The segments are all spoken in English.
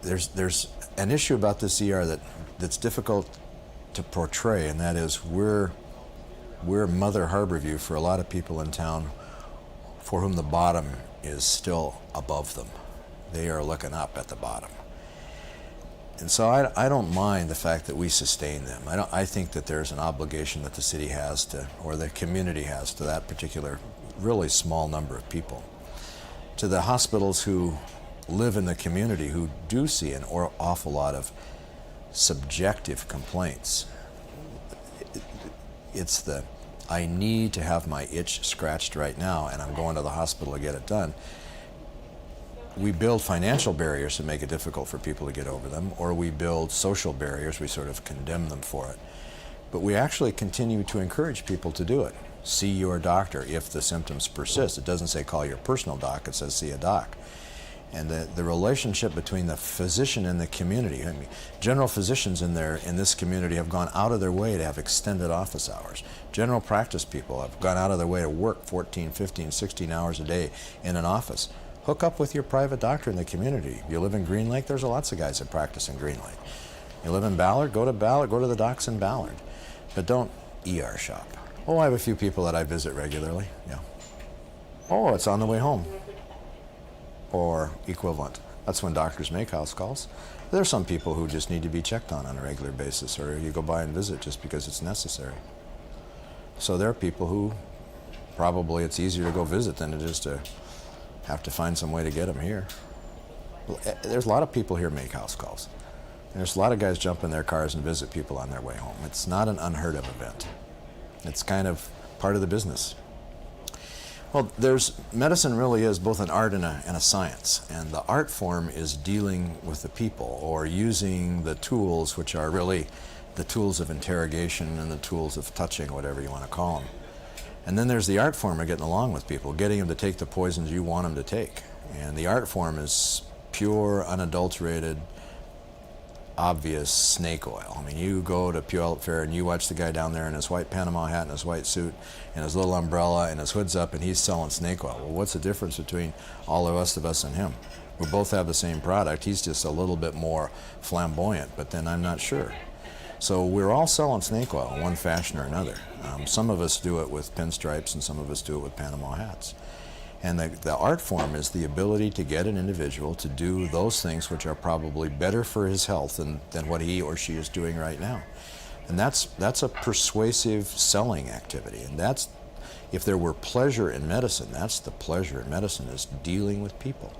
there's an issue about this ER that's difficult to portray, and that is we're Mother Harborview for a lot of people in town for whom the bottom is still above them. They are looking up at the bottom. And so I don't mind the fact that we sustain them. I think that there's an obligation that the city has to, or the community has to that particular really small number of people. To the hospitals who live in the community who do see an awful lot of subjective complaints, it's the, I need to have my itch scratched right now and I'm going to the hospital to get it done. We build financial barriers to make it difficult for people to get over them, or we build social barriers, we sort of condemn them for it. But we actually continue to encourage people to do it. See your doctor if the symptoms persist. It doesn't say call your personal doc, it says see a doc. And the relationship between the physician and the community, I mean, general physicians in this community have gone out of their way to have extended office hours. General practice people have gone out of their way to work 14, 15, 16 hours a day in an office. Hook up with your private doctor in the community. You live in Green Lake, there's lots of guys that practice in Green Lake. You live in Ballard, go to the docs in Ballard. But don't ER shop. Oh, I have a few people that I visit regularly, yeah. Oh, it's on the way home. Or equivalent. That's when doctors make house calls. There are some people who just need to be checked on a regular basis, or you go by and visit just because it's necessary. So there are people who probably it's easier to go visit than it is to have to find some way to get them here. There's a lot of people here make house calls. There's a lot of guys jump in their cars and visit people on their way home. It's not an unheard of event. It's kind of part of the business. Well, medicine really is both an art and a science, and the art form is dealing with the people or using the tools, which are really the tools of interrogation and the tools of touching, whatever you want to call them. And then there's the art form of getting along with people, getting them to take the poisons you want them to take. And the art form is pure, unadulterated, obvious snake oil. I mean, you go to Puyallup Fair and you watch the guy down there in his white Panama hat and his white suit and his little umbrella and his hood's up and he's selling snake oil. Well, what's the difference between all the rest of us and him? We both have the same product. He's just a little bit more flamboyant, but then I'm not sure. So we're all selling snake oil in one fashion or another. Some of us do it with pinstripes and some of us do it with Panama hats. And the art form is the ability to get an individual to do those things which are probably better for his health than what he or she is doing right now. And that's a persuasive selling activity. And that's, if there were pleasure in medicine, that's the pleasure in medicine, is dealing with people.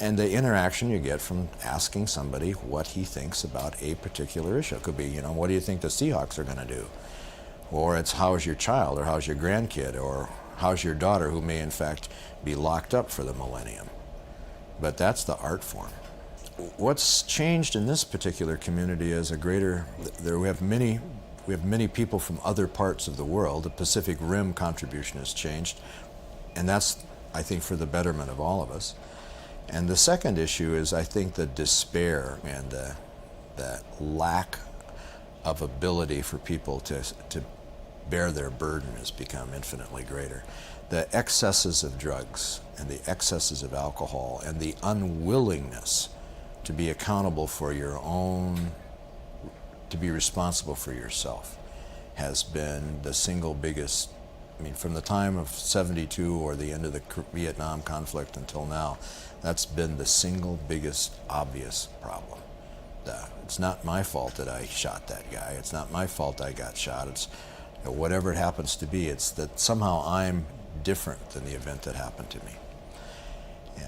And the interaction you get from asking somebody what he thinks about a particular issue. It could be, you know, what do you think the Seahawks are going to do? Or it's how's your child, or how's your grandkid, or how's your daughter who may in fact be locked up for the millennium. But that's the art form. What's changed in this particular community is we have many people from other parts of the world. The Pacific Rim contribution has changed, and that's, I think, for the betterment of all of us. And the second issue is, I think, the despair and the lack of ability for people to bear their burden has become infinitely greater. The excesses of drugs and the excesses of alcohol and the unwillingness to be accountable for your own, to be responsible for yourself, has been the single biggest. I mean, from the time of '72 or the end of the Vietnam conflict until now, that's been the single biggest obvious problem. It's not my fault that I shot that guy. It's not my fault I got shot. It's whatever it happens to be. It's that somehow I'm different than the event that happened to me.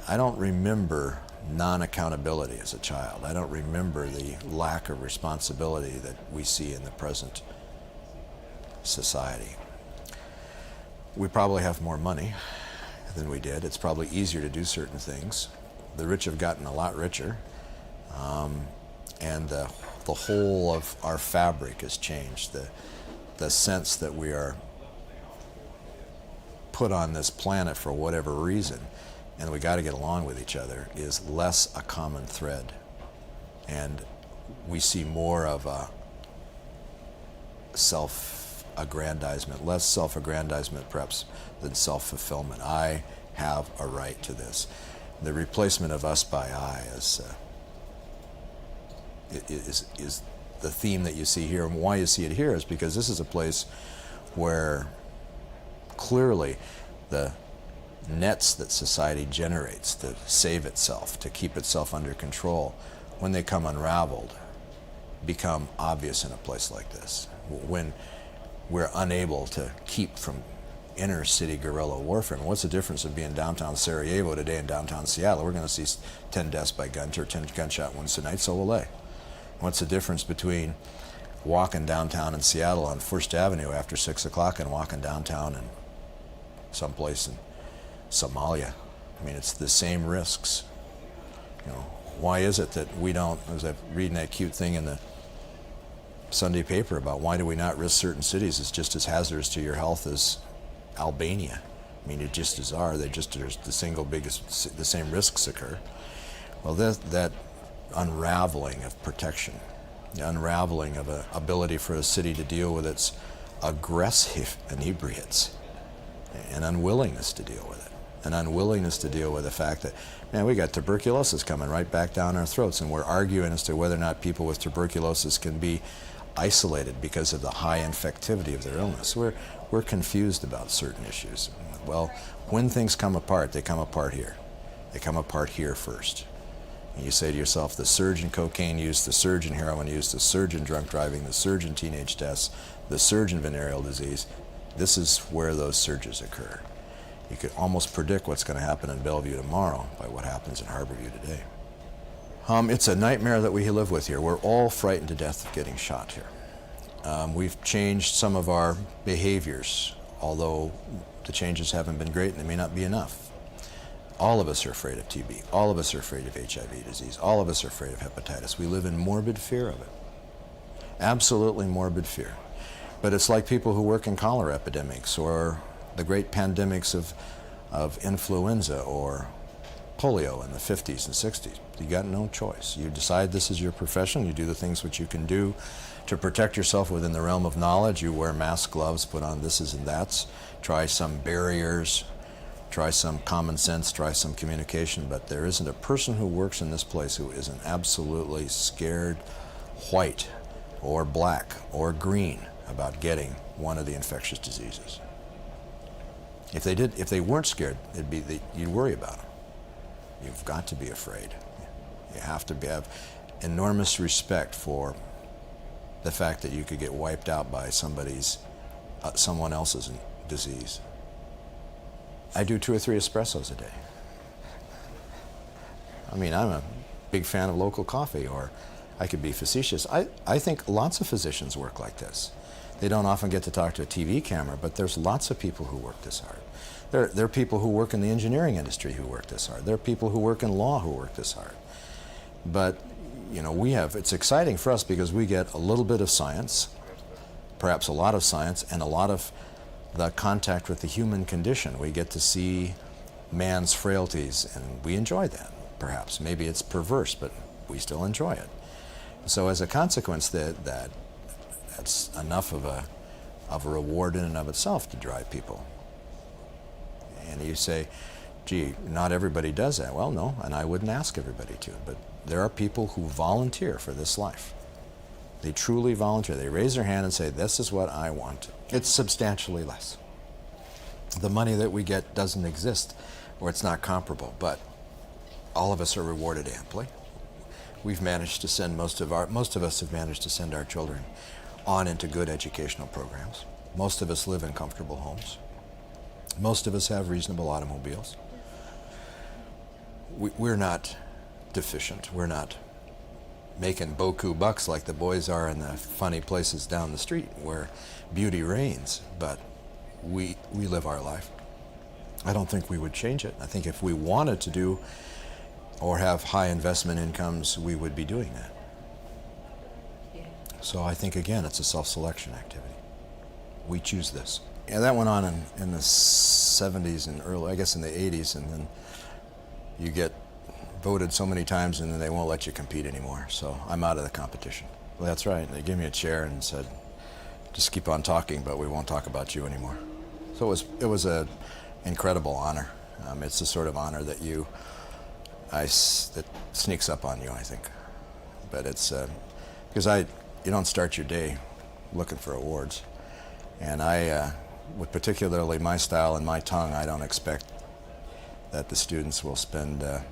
I don't remember non-accountability as a child. I don't remember the lack of responsibility that we see in the present society. We probably have more money than we did. It's probably easier to do certain things. The rich have gotten a lot richer, and the whole of our fabric has changed. The sense that we are put on this planet for whatever reason, and we got to get along with each other, is less a common thread. And we see more of a self-aggrandizement, less self-aggrandizement perhaps than self-fulfillment. I have a right to this. The replacement of us by I is the theme that you see here. And why you see it here is because this is a place where clearly the nets that society generates to save itself, to keep itself under control, when they come unraveled, become obvious in a place like this. When we're unable to keep from inner city guerrilla warfare. And what's the difference of being downtown Sarajevo today and downtown Seattle? We're going to see 10 deaths by gunshot or 10 gunshot wounds tonight, so will they. What's the difference between walking downtown in Seattle on First Avenue after 6 o'clock and walking downtown in someplace in Somalia? I mean, it's the same risks. You know, why is it that we don't, as I'm reading that cute thing in the Sunday paper about why do we not risk certain cities? It's just as hazardous to your health as Albania. I mean, it just as are. There's the single biggest, the same risks occur. Well, that unraveling of protection, the unraveling of an ability for a city to deal with its aggressive inebriates, an unwillingness to deal with it, an unwillingness to deal with the fact that, man, we got tuberculosis coming right back down our throats, and we're arguing as to whether or not people with tuberculosis can be isolated because of the high infectivity of their illness. We're confused about certain issues. Well, when things come apart, they come apart here. They come apart here first. And you say to yourself, the surge in cocaine use, the surge in heroin use, the surge in drunk driving, the surge in teenage deaths, the surge in venereal disease, this is where those surges occur. You could almost predict what's going to happen in Bellevue tomorrow by what happens in Harborview today. It's a nightmare that we live with here. We're all frightened to death of getting shot here. We've changed some of our behaviors, although the changes haven't been great and they may not be enough. All of us are afraid of TB. All of us are afraid of HIV disease. All of us are afraid of hepatitis. We live in morbid fear of it. Absolutely morbid fear. But it's like people who work in cholera epidemics or the great pandemics of influenza or polio in the 50s and 60s. You got no choice. You decide this is your profession. You do the things which you can do to protect yourself within the realm of knowledge. You wear masks, gloves, put on thises and that's, try some barriers, try some common sense, try some communication, but there isn't a person who works in this place who isn't absolutely scared white or black or green about getting one of the infectious diseases. If they weren't scared, you'd worry about them. You've got to be afraid. You have to have enormous respect for the fact that you could get wiped out by someone else's disease. I do 2 or 3 espressos a day. I mean, I'm a big fan of local coffee, or I could be facetious. I think lots of physicians work like this. They don't often get to talk to a TV camera, but there's lots of people who work this hard. There are people who work in the engineering industry who work this hard. There are people who work in law who work this hard. But, you know, it's exciting for us because we get a little bit of science, perhaps a lot of science, and a lot of the contact with the human condition. We get to see man's frailties, and we enjoy that, perhaps. Maybe it's perverse, but we still enjoy it. So as a consequence, that's enough of a reward in and of itself to drive people. And you say, gee, not everybody does that. Well, no, and I wouldn't ask everybody to, but there are people who volunteer for this life. They truly volunteer. They raise their hand and say, this is what I want. It's substantially less. The money that we get doesn't exist, or it's not comparable, but all of us are rewarded amply. We've managed to send most of us have managed to send our children on into good educational programs. Most of us live in comfortable homes. Most of us have reasonable automobiles. We're not deficient. We're not making beaucoup bucks like the boys are in the funny places down the street where beauty reigns, but we live our life. I don't think we would change it. I think if we wanted to do or have high investment incomes, we would be doing that. So I think, again, it's a self-selection activity. We choose this. Yeah, that went on in the 70s and early, I guess in the 80s, and then you get voted so many times and then they won't let you compete anymore. So I'm out of the competition. Well, that's right. They gave me a chair and said, just keep on talking, but we won't talk about you anymore. So it was an incredible honor. It's the sort of honor that that sneaks up on you, I think. but it's because you don't start your day looking for awards. And with particularly my style and my tongue, I don't expect that the students will spend a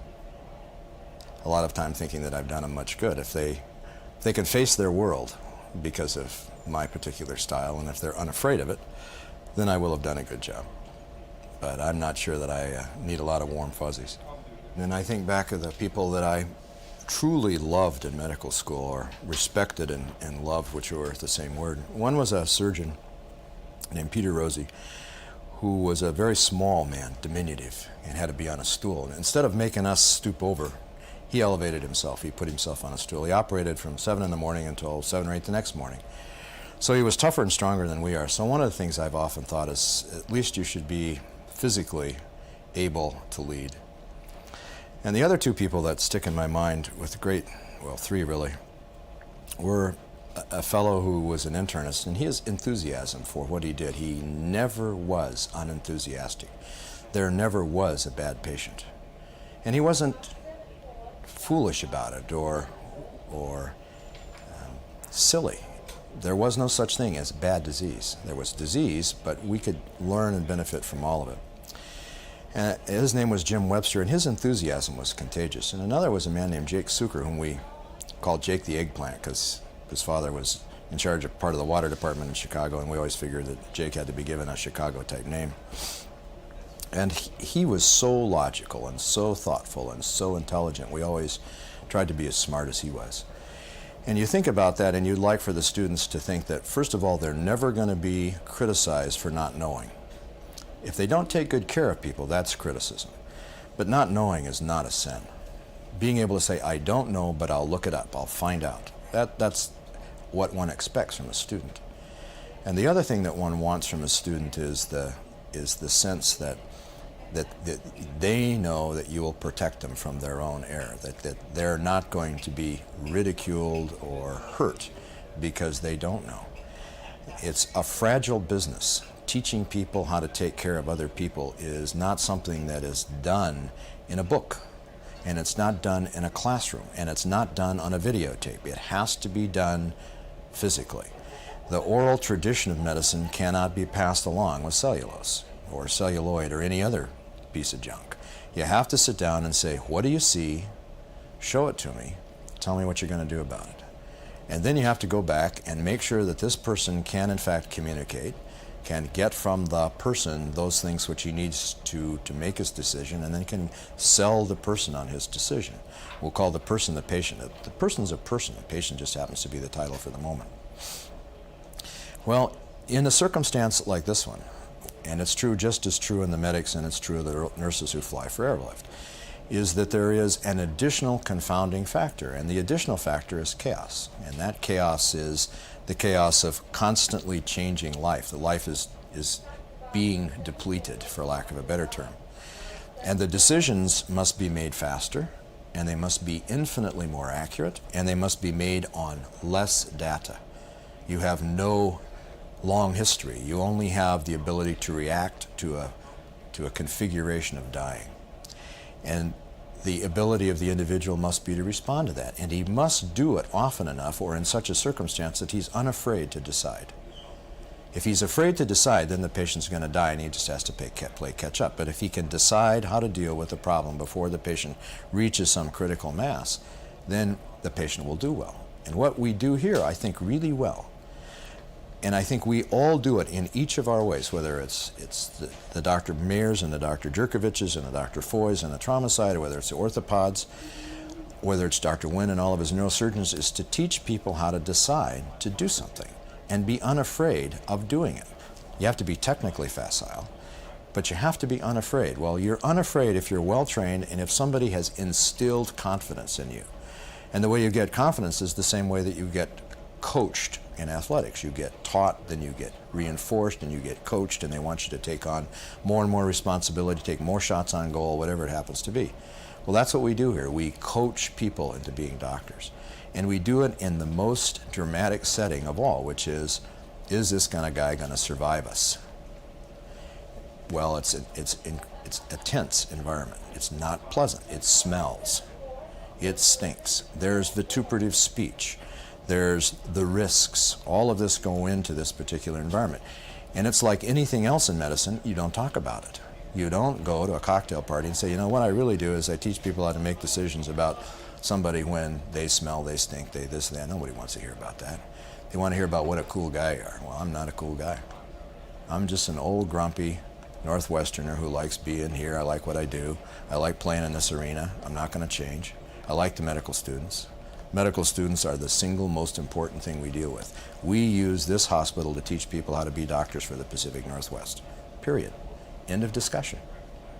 lot of time thinking that I've done them much good. If they can face their world because of my particular style, and if they're unafraid of it, then I will have done a good job. But I'm not sure that I need a lot of warm fuzzies. And I think back of the people that I truly loved in medical school, or respected and loved, which were the same word. One was a surgeon named Peter Rosie, who was a very small man, diminutive, and had to be on a stool. And instead of making us stoop over, he elevated himself. He put himself on a stool. He operated from 7 in the morning until 7 or 8 the next morning. So he was tougher and stronger than we are. So one of the things I've often thought is, at least you should be physically able to lead. And the other two people that stick in my mind with great, well, three really, were a fellow who was an internist, and his enthusiasm for what he did. He never was unenthusiastic. There never was a bad patient. And he wasn't foolish about it or silly. There was no such thing as bad disease. There was disease, but we could learn and benefit from all of it. His name was Jim Webster, and his enthusiasm was contagious. And another was a man named Jake Sucre, whom we called Jake the Eggplant, because his father was in charge of part of the water department in Chicago, and we always figured that Jake had to be given a Chicago-type name. And he was so logical and so thoughtful and so intelligent. We always tried to be as smart as he was. And you think about that, and you'd like for the students to think that, first of all, they're never going to be criticized for not knowing. If they don't take good care of people, that's criticism. But not knowing is not a sin. Being able to say, I don't know, but I'll look it up, I'll find out. That's what one expects from a student. And the other thing that one wants from a student is the sense that they know that you will protect them from their own error, that they're not going to be ridiculed or hurt because they don't know. It's a fragile business. Teaching people how to take care of other people is not something that is done in a book, and it's not done in a classroom, and it's not done on a videotape. It has to be done physically. The oral tradition of medicine cannot be passed along with cellulose or celluloid or any other piece of junk. You have to sit down and say, what do you see? Show it to me. Tell me what you're going to do about it. And then you have to go back and make sure that this person can in fact communicate, can get from the person those things which he needs to make his decision, and then can sell the person on his decision. We'll call the person the patient. The person's a person. The patient just happens to be the title for the moment. Well, in a circumstance like this one, and it's true, just as true in the medics, and it's true of the nurses who fly for airlift, is that there is an additional confounding factor, and the additional factor is chaos. And that chaos is the chaos of constantly changing life. The life is being depleted, for lack of a better term. And the decisions must be made faster, and they must be infinitely more accurate, and they must be made on less data. You have no long history. You only have the ability to react to a configuration of dying. And the ability of the individual must be to respond to that. And he must do it often enough or in such a circumstance that he's unafraid to decide. If he's afraid to decide, then the patient's going to die and he just has to play catch up. But if he can decide how to deal with the problem before the patient reaches some critical mass, then the patient will do well. And what we do here, I think, really well, and I think we all do it in each of our ways, whether it's the Dr. Mayers and the Dr. Jerkoviches and the Dr. Foys and the trauma side, or whether it's the orthopods, whether it's Dr. Wynn and all of his neurosurgeons, is to teach people how to decide to do something and be unafraid of doing it. You have to be technically facile, but you have to be unafraid. Well, you're unafraid if you're well-trained and if somebody has instilled confidence in you. And the way you get confidence is the same way that you get coached in athletics. You get taught, then you get reinforced, and you get coached, and they want you to take on more and more responsibility, take more shots on goal, whatever it happens to be. Well, that's what we do here. We coach people into being doctors. And we do it in the most dramatic setting of all, which is this kind of guy going to survive us? Well, it's a tense environment. It's not pleasant. It smells. It stinks. There's vituperative speech. There's the risks. All of this go into this particular environment. And it's like anything else in medicine, you don't talk about it. You don't go to a cocktail party and say, you know, what I really do is I teach people how to make decisions about somebody when they smell, they stink, they this, that. Nobody wants to hear about that. They want to hear about what a cool guy you are. Well, I'm not a cool guy. I'm just an old grumpy Northwesterner who likes being here. I like what I do. I like playing in this arena. I'm not going to change. I like the medical students. Medical students are the single most important thing we deal with. We use this hospital to teach people how to be doctors for the Pacific Northwest. Period. End of discussion.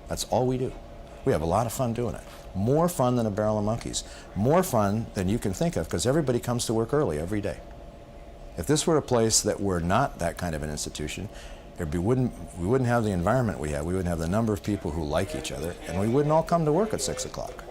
That's all we do. We have a lot of fun doing it. More fun than a barrel of monkeys. More fun than you can think of, because everybody comes to work early every day. If this were a place that were not that kind of an institution, we wouldn't have the environment we have. We wouldn't have the number of people who like each other, and we wouldn't all come to work at 6 o'clock.